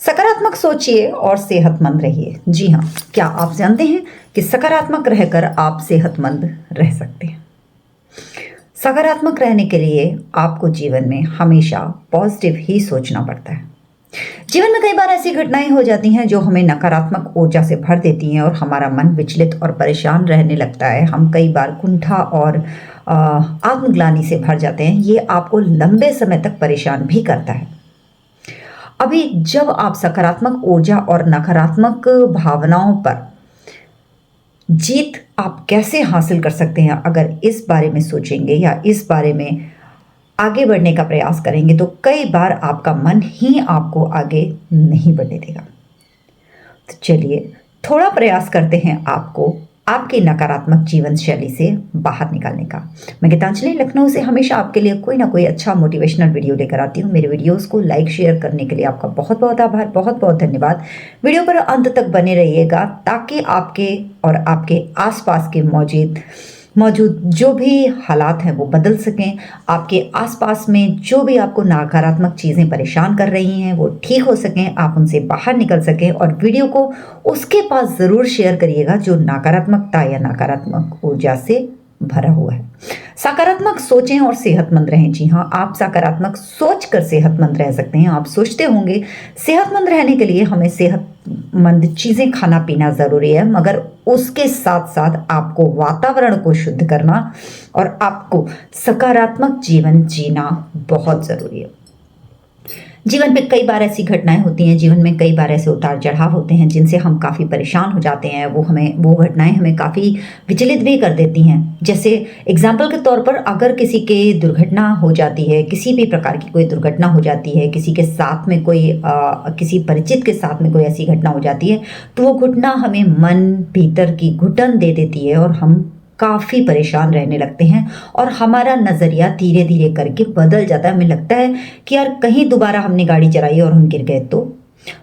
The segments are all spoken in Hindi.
सकारात्मक सोचिए और सेहतमंद रहिए। जी हाँ, क्या आप जानते हैं कि सकारात्मक रहकर आप सेहतमंद रह सकते हैं। सकारात्मक रहने के लिए आपको जीवन में हमेशा पॉजिटिव ही सोचना पड़ता है। जीवन में कई बार ऐसी घटनाएं हो जाती हैं जो हमें नकारात्मक ऊर्जा से भर देती हैं और हमारा मन विचलित और परेशान रहने लगता है। हम कई बार कुंठा और आत्मग्लानि से भर जाते हैं। ये आपको लंबे समय तक परेशान भी करता है। अभी जब आप सकारात्मक ऊर्जा और नकारात्मक भावनाओं पर जीत आप कैसे हासिल कर सकते हैं, अगर इस बारे में सोचेंगे या इस बारे में आगे बढ़ने का प्रयास करेंगे, तो कई बार आपका मन ही आपको आगे नहीं बढ़ने देगा। तो चलिए थोड़ा प्रयास करते हैं आपको आपकी नकारात्मक जीवन शैली से बाहर निकालने का। मैं गीतांजलि लखनऊ से हमेशा आपके लिए कोई ना कोई अच्छा मोटिवेशनल वीडियो लेकर आती हूँ। मेरे वीडियोस को लाइक शेयर करने के लिए आपका बहुत बहुत आभार, बहुत बहुत धन्यवाद। वीडियो पर अंत तक बने रहिएगा ताकि आपके और आपके आसपास के मौजूद जो भी हालात हैं वो बदल सकें। आपके आसपास में जो भी आपको नकारात्मक चीज़ें परेशान कर रही हैं वो ठीक हो सकें, आप उनसे बाहर निकल सकें। और वीडियो को उसके पास ज़रूर शेयर करिएगा जो नकारात्मकता या नकारात्मक ऊर्जा से भरा हुआ है। सकारात्मक सोचें और सेहतमंद रहें। जी हाँ, आप सकारात्मक सोच कर सेहतमंद रह सकते हैं। आप सोचते होंगे सेहतमंद रहने के लिए हमें सेहतमंद चीज़ें खाना पीना ज़रूरी है, मगर उसके साथ साथ आपको वातावरण को शुद्ध करना और आपको सकारात्मक जीवन जीना बहुत ज़रूरी है। जीवन में कई बार ऐसी घटनाएं होती हैं, जीवन में कई बार ऐसे उतार चढ़ाव होते हैं जिनसे हम काफ़ी परेशान हो जाते हैं। वो घटनाएं हमें काफ़ी विचलित भी कर देती हैं। जैसे एग्जाम्पल के तौर पर अगर किसी के दुर्घटना हो जाती है, किसी भी प्रकार की कोई दुर्घटना हो जाती है, किसी के साथ में किसी परिचित के साथ में कोई ऐसी घटना हो जाती है, तो वो घटना हमें मन भीतर की घुटन दे देती है और हम काफ़ी परेशान रहने लगते हैं और हमारा नज़रिया धीरे धीरे करके बदल जाता है। हमें लगता है कि यार कहीं दोबारा हमने गाड़ी चलाई और हम गिर गए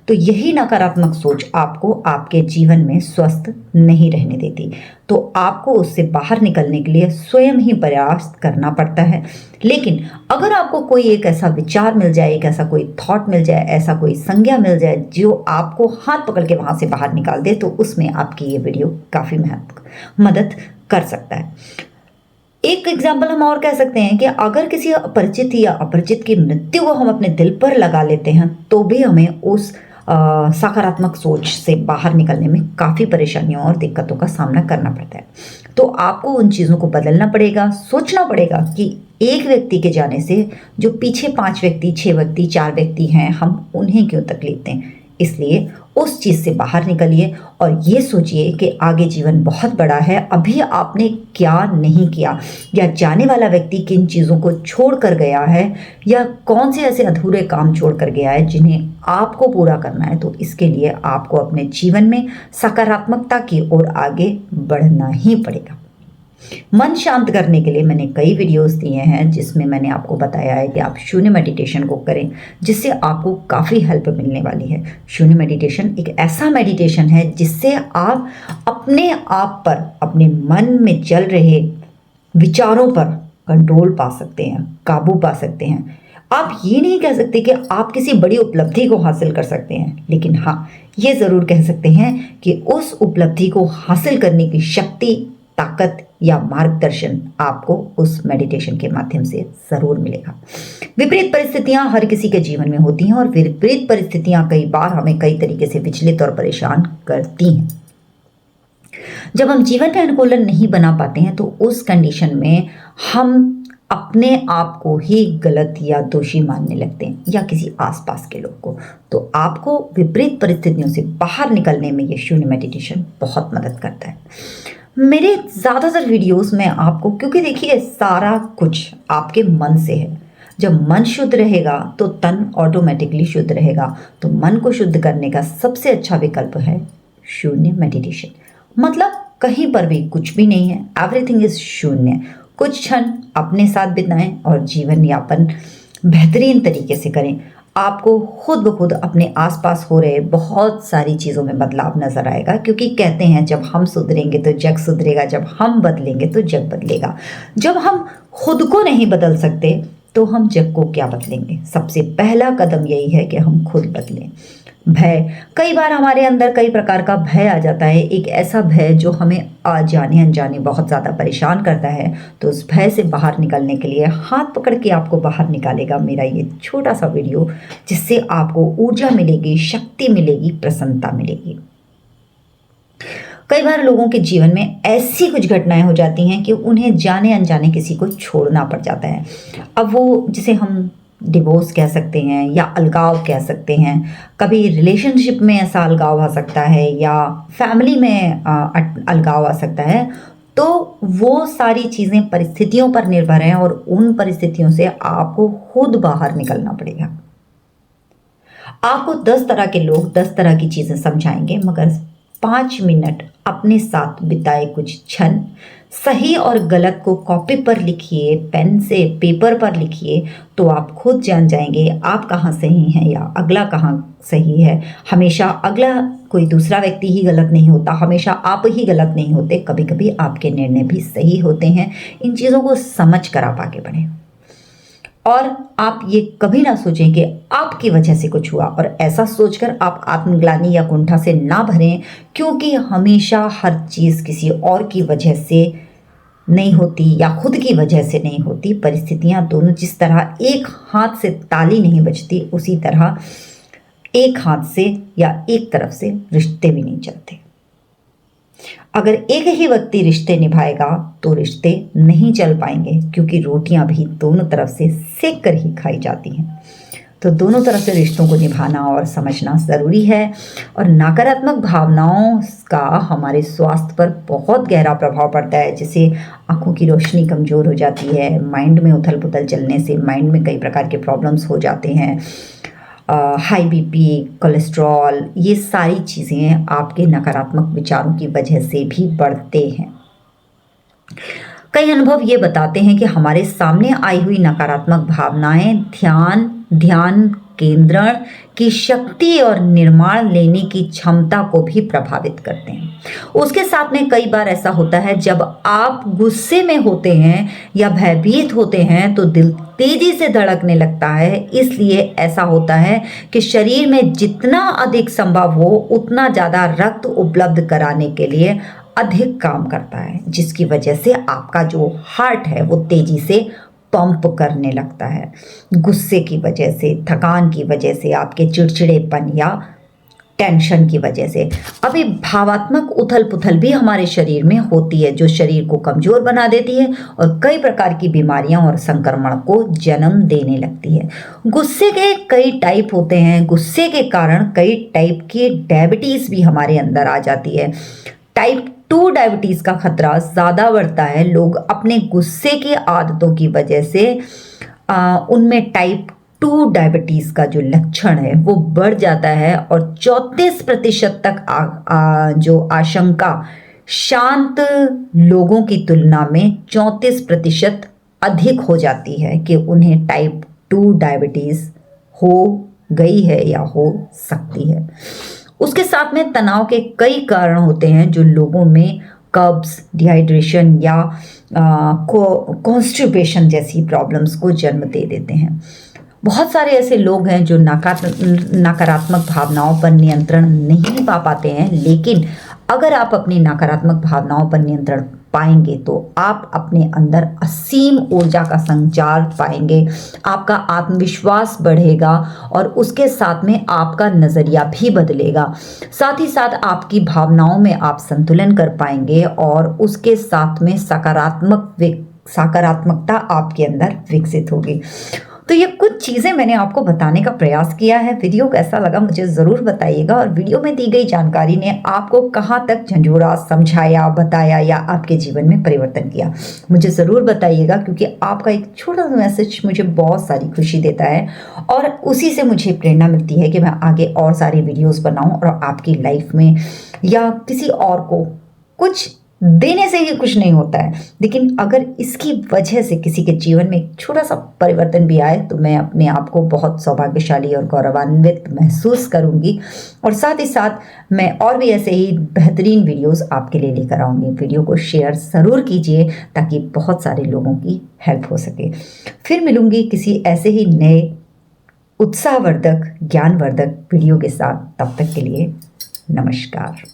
तो यही नकारात्मक सोच आपको आपके जीवन में स्वस्थ नहीं रहने देती। तो आपको उससे बाहर निकलने के लिए स्वयं ही प्रयास करना पड़ता है। लेकिन अगर आपको कोई एक ऐसा विचार मिल जाए, एक ऐसा कोई थॉट मिल जाए, ऐसा कोई संज्ञा मिल जाए जो आपको हाथ पकड़ के वहाँ से बाहर निकाल दे, तो उसमें आपकी ये वीडियो काफ़ी मदद कर सकता है। एक एग्जाम्पल हम और कह सकते हैं कि अगर किसी परिचित या अपरिचित की मृत्यु को हम अपने दिल पर लगा लेते हैं तो भी हमें उस सकारात्मक सोच से बाहर निकलने में काफ़ी परेशानियों और दिक्कतों का सामना करना पड़ता है। तो आपको उन चीज़ों को बदलना पड़ेगा, सोचना पड़ेगा कि एक व्यक्ति के जाने से जो पीछे 5 व्यक्ति, 6 व्यक्ति, 4 व्यक्ति हैं, हम उन्हें क्यों तकलीफ दें। इसलिए उस चीज़ से बाहर निकलिए और ये सोचिए कि आगे जीवन बहुत बड़ा है। अभी आपने क्या नहीं किया, या जाने वाला व्यक्ति किन चीज़ों को छोड़ कर गया है, या कौन से ऐसे अधूरे काम छोड़ कर गया है जिन्हें आपको पूरा करना है। तो इसके लिए आपको अपने जीवन में सकारात्मकता की ओर आगे बढ़ना ही पड़ेगा। मन शांत करने के लिए मैंने कई वीडियोस दिए हैं जिसमें मैंने आपको बताया है कि आप शून्य मेडिटेशन को करें, जिससे आपको काफ़ी हेल्प मिलने वाली है। शून्य मेडिटेशन एक ऐसा मेडिटेशन है जिससे आप अपने आप पर, अपने मन में चल रहे विचारों पर कंट्रोल पा सकते हैं, काबू पा सकते हैं। आप ये नहीं कह सकते कि आप किसी बड़ी उपलब्धि को हासिल कर सकते हैं, लेकिन हाँ, ये ज़रूर कह सकते हैं कि उस उपलब्धि को हासिल करने की शक्ति, ताकत या मार्गदर्शन आपको उस मेडिटेशन के माध्यम से ज़रूर मिलेगा। विपरीत परिस्थितियां हर किसी के जीवन में होती हैं और विपरीत परिस्थितियां कई बार हमें कई तरीके से विचलित और परेशान करती हैं। जब हम जीवन में अनुकूलन नहीं बना पाते हैं तो उस कंडीशन में हम अपने आप को ही गलत या दोषी मानने लगते हैं, या किसी आसपास के लोग को। तो आपको विपरीत परिस्थितियों से बाहर निकलने में ये शून्य मेडिटेशन बहुत मदद करता है। मेरे ज़्यादातर वीडियोस में आपको, क्योंकि देखिए सारा कुछ आपके मन से है। जब मन शुद्ध रहेगा तो तन ऑटोमेटिकली शुद्ध रहेगा। तो मन को शुद्ध करने का सबसे अच्छा विकल्प है शून्य मेडिटेशन। मतलब कहीं पर भी कुछ भी नहीं है, एवरीथिंग इज शून्य। कुछ क्षण अपने साथ बिताएं और जीवन यापन बेहतरीन तरीके से करें। आपको खुद ब खुद अपने आसपास हो रहे बहुत सारी चीज़ों में बदलाव नजर आएगा, क्योंकि कहते हैं जब हम सुधरेंगे तो जग सुधरेगा, जब हम बदलेंगे तो जग बदलेगा। जब हम खुद को नहीं बदल सकते तो हम जग को क्या बदलेंगे। सबसे पहला कदम यही है कि हम खुद बदलें। भय, कई बार हमारे अंदर कई प्रकार का भय आ जाता है, एक ऐसा भय जो हमें जाने अनजाने बहुत ज़्यादा परेशान करता है। तो उस भय से बाहर निकलने के लिए हाथ पकड़ के आपको बाहर निकालेगा मेरा ये छोटा सा वीडियो, जिससे आपको ऊर्जा मिलेगी, शक्ति मिलेगी, प्रसन्नता मिलेगी। कई बार लोगों के जीवन में ऐसी कुछ घटनाएं हो जाती हैं कि उन्हें जाने अनजाने किसी को छोड़ना पड़ जाता है। अब वो, जिसे हम डिवोर्स कह सकते हैं या अलगाव कह सकते हैं, कभी रिलेशनशिप में ऐसा अलगाव आ सकता है या फैमिली में अलगाव आ सकता है। तो वो सारी चीज़ें परिस्थितियों पर निर्भर हैं और उन परिस्थितियों से आपको खुद बाहर निकलना पड़ेगा। आपको 10 तरह के लोग 10 तरह की चीज़ें समझाएंगे, मगर 5 मिनट अपने साथ बिताए कुछ क्षण, सही और गलत को कॉपी पर लिखिए, पेन से पेपर पर लिखिए, तो आप खुद जान जाएंगे आप कहाँ सही हैं या अगला कहाँ सही है। हमेशा अगला कोई दूसरा व्यक्ति ही गलत नहीं होता, हमेशा आप ही गलत नहीं होते, कभी कभी आपके निर्णय भी सही होते हैं। इन चीज़ों को समझ कर आप आगे बढ़ें और आप ये कभी ना सोचें कि आपकी वजह से कुछ हुआ, और ऐसा सोचकर आप आत्मग्लानि या कुंठा से ना भरें, क्योंकि हमेशा हर चीज़ किसी और की वजह से नहीं होती या खुद की वजह से नहीं होती। परिस्थितियां दोनों, जिस तरह एक हाथ से ताली नहीं बजती, उसी तरह एक हाथ से या एक तरफ से रिश्ते भी नहीं चलते। अगर एक ही व्यक्ति रिश्ते निभाएगा तो रिश्ते नहीं चल पाएंगे, क्योंकि रोटियां भी दोनों तरफ से सेक कर ही खाई जाती हैं। तो दोनों तरफ से रिश्तों को निभाना और समझना ज़रूरी है। और नकारात्मक भावनाओं का हमारे स्वास्थ्य पर बहुत गहरा प्रभाव पड़ता है, जैसे आंखों की रोशनी कमज़ोर हो जाती है, माइंड में उथल पुथल चलने से माइंड में कई प्रकार के प्रॉब्लम्स हो जाते हैं, हाई बीपी, कोलेस्ट्रॉल, ये सारी चीज़ें आपके नकारात्मक विचारों की वजह से भी बढ़ते हैं। कई अनुभव ये बताते हैं कि हमारे सामने आई हुई नकारात्मक भावनाएं ध्यान केंद्रण की शक्ति और निर्माण लेने की क्षमता को भी प्रभावित करते हैं। उसके साथ में कई बार ऐसा होता है, जब आप गुस्से में होते हैं या भयभीत होते हैं तो दिल तेजी से धड़कने लगता है। इसलिए ऐसा होता है कि शरीर में जितना अधिक संभव हो उतना ज़्यादा रक्त उपलब्ध कराने के लिए अधिक काम करता है, जिसकी वजह से आपका जो हार्ट है वो तेजी से पंप करने लगता है। गुस्से की वजह से, थकान की वजह से, आपके चिड़चिड़ेपन या टेंशन की वजह से। अभी भावात्मक उथल पुथल भी हमारे शरीर में होती है, जो शरीर को कमजोर बना देती है और कई प्रकार की बीमारियां और संक्रमण को जन्म देने लगती है। गुस्से के कई टाइप होते हैं, गुस्से के कारण कई टाइप की डायबिटीज भी हमारे अंदर आ जाती है। टाइप 2 डायबिटीज का खतरा ज़्यादा बढ़ता है। लोग अपने गुस्से की आदतों की वजह से उनमें टाइप 2 डायबिटीज का जो लक्षण है वो बढ़ जाता है, और 34% तक जो आशंका शांत लोगों की तुलना में 34% अधिक हो जाती है कि उन्हें टाइप 2 डायबिटीज हो गई है या हो सकती है। उसके साथ में तनाव के कई कारण होते हैं जो लोगों में कब्ज, डिहाइड्रेशन या कॉन्स्टिपेशन जैसी प्रॉब्लम्स को जन्म दे देते हैं। बहुत सारे ऐसे लोग हैं जो नकारात्मक भावनाओं पर नियंत्रण नहीं पा पाते हैं, लेकिन अगर आप अपनी नकारात्मक भावनाओं पर नियंत्रण पाएंगे तो आप अपने अंदर असीम ऊर्जा का संचार पाएंगे, आपका आत्मविश्वास बढ़ेगा और उसके साथ में आपका नज़रिया भी बदलेगा। साथ ही साथ आपकी भावनाओं में आप संतुलन कर पाएंगे और उसके साथ में सकारात्मकता आपके अंदर विकसित होगी। तो ये कुछ चीज़ें मैंने आपको बताने का प्रयास किया है। वीडियो कैसा लगा मुझे ज़रूर बताइएगा, और वीडियो में दी गई जानकारी ने आपको कहाँ तक झंझोड़ा, समझाया, बताया या आपके जीवन में परिवर्तन किया, मुझे ज़रूर बताइएगा, क्योंकि आपका एक छोटा सा मैसेज मुझे बहुत सारी खुशी देता है और उसी से मुझे प्रेरणा मिलती है कि मैं आगे और सारी वीडियोज़ बनाऊँ और आपकी लाइफ में या किसी और को कुछ देने से ही कुछ नहीं होता है, लेकिन अगर इसकी वजह से किसी के जीवन में एक छोटा सा परिवर्तन भी आए तो मैं अपने आप को बहुत सौभाग्यशाली और गौरवान्वित महसूस करूंगी। और साथ ही साथ मैं और भी ऐसे ही बेहतरीन वीडियोस आपके लिए लेकर आऊंगी। वीडियो को शेयर ज़रूर कीजिए ताकि बहुत सारे लोगों की हेल्प हो सके। फिर मिलूंगी किसी ऐसे ही नए उत्साहवर्धक ज्ञानवर्धक वीडियो के साथ। तब तक के लिए नमस्कार।